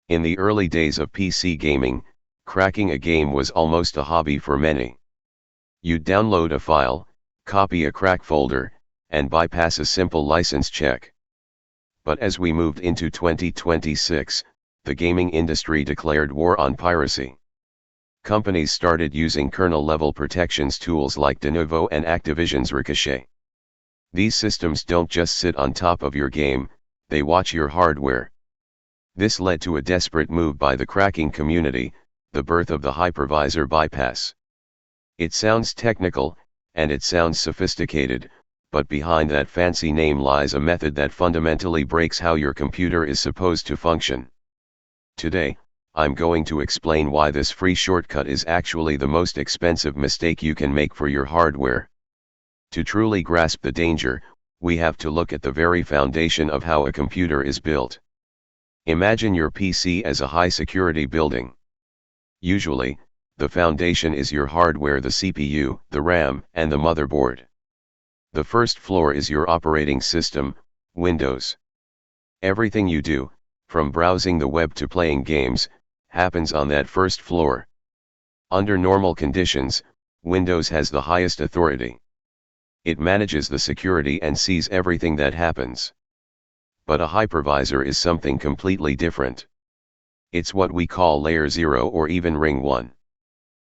In the early days of PC gaming, cracking a game was almost a hobby for many. You'd download a file, copy a crack folder, and bypass a simple license check. But as we moved into 2026, the gaming industry declared war on piracy. Companies started using kernel-level protections tools like Denuvo and Activision's Ricochet. These systems don't just sit on top of your game, they watch your hardware. This led to a desperate move by the cracking community, the birth of the hypervisor bypass. It sounds technical, and it sounds sophisticated, but behind that fancy name lies a method that fundamentally breaks how your computer is supposed to function. Today, I'm going to explain why this free shortcut is actually the most expensive mistake you can make for your hardware. To truly grasp the danger, we have to look at the very foundation of how a computer is built. Imagine your PC as a high-security building. Usually, the foundation is your hardware, the CPU, the RAM, and the motherboard. The first floor is your operating system, Windows. Everything you do, from browsing the web to playing games, happens on that first floor. Under normal conditions, Windows has the highest authority. It manages the security and sees everything that happens. But a hypervisor is something completely different. It's what we call layer 0 or even ring 1.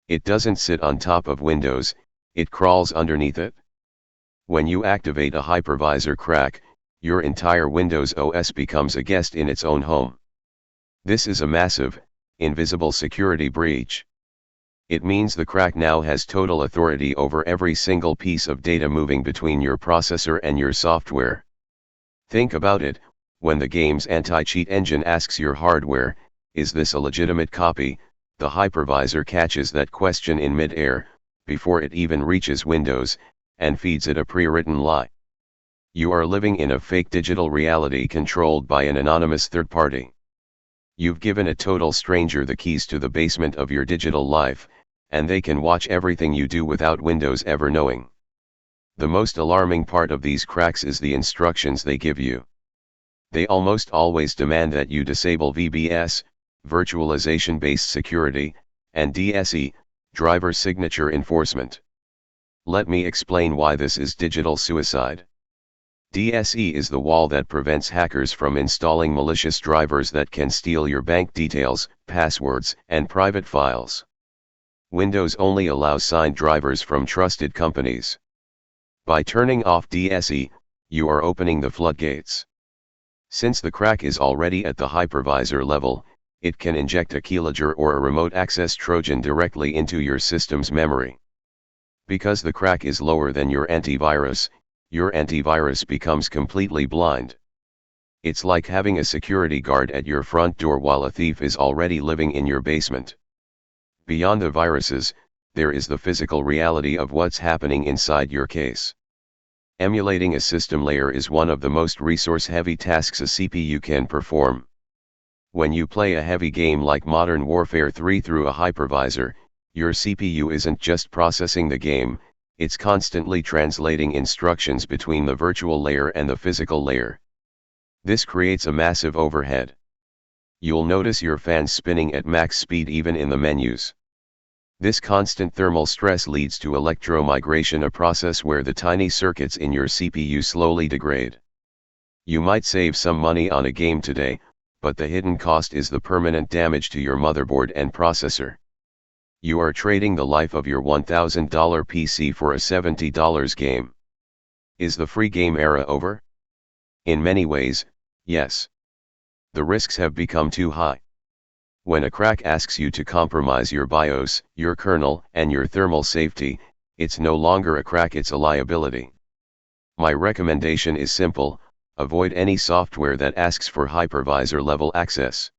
It doesn't sit on top of Windows, it crawls underneath it. When you activate a hypervisor crack, your entire Windows OS becomes a guest in its own home. This is a massive, invisible security breach. It means the crack now has total authority over every single piece of data moving between your processor and your software. Think about it, when the game's anti-cheat engine asks your hardware, is this a legitimate copy, the hypervisor catches that question in mid-air, before it even reaches Windows, and feeds it a pre-written lie. You are living in a fake digital reality controlled by an anonymous third party. You've given a total stranger the keys to the basement of your digital life, and they can watch everything you do without Windows ever knowing. The most alarming part of these cracks is the instructions they give you. They almost always demand that you disable VBS, Virtualization-based Security, and DSE, Driver Signature Enforcement. Let me explain why this is digital suicide. DSE is the wall that prevents hackers from installing malicious drivers that can steal your bank details, passwords, and private files. Windows only allows signed drivers from trusted companies. By turning off DSE, you are opening the floodgates. Since the crack is already at the hypervisor level, it can inject a keylogger or a remote access Trojan directly into your system's memory. Because the crack is lower than your antivirus becomes completely blind. It's like having a security guard at your front door while a thief is already living in your basement. Beyond the viruses, there is the physical reality of what's happening inside your case. Emulating a system layer is one of the most resource-heavy tasks a CPU can perform. When you play a heavy game like Modern Warfare 3 through a hypervisor, your CPU isn't just processing the game, it's constantly translating instructions between the virtual layer and the physical layer. This creates a massive overhead. You'll notice your fans spinning at max speed even in the menus. This constant thermal stress leads to electromigration, a process where the tiny circuits in your CPU slowly degrade. You might save some money on a game today, but the hidden cost is the permanent damage to your motherboard and processor. You are trading the life of your $1,000 PC for a $70 game. Is the free game era over? In many ways, yes. The risks have become too high. When a crack asks you to compromise your BIOS, your kernel, and your thermal safety, it's no longer a crack, it's a liability. My recommendation is simple: avoid any software that asks for hypervisor-level access.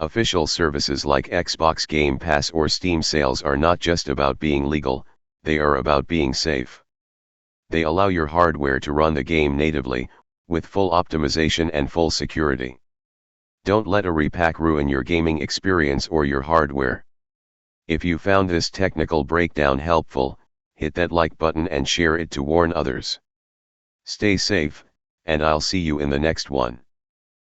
Official services like Xbox Game Pass or Steam sales are not just about being legal, they are about being safe. They allow your hardware to run the game natively, with full optimization and full security. Don't let a repack ruin your gaming experience or your hardware. If you found this technical breakdown helpful, hit that like button and share it to warn others. Stay safe, and I'll see you in the next one.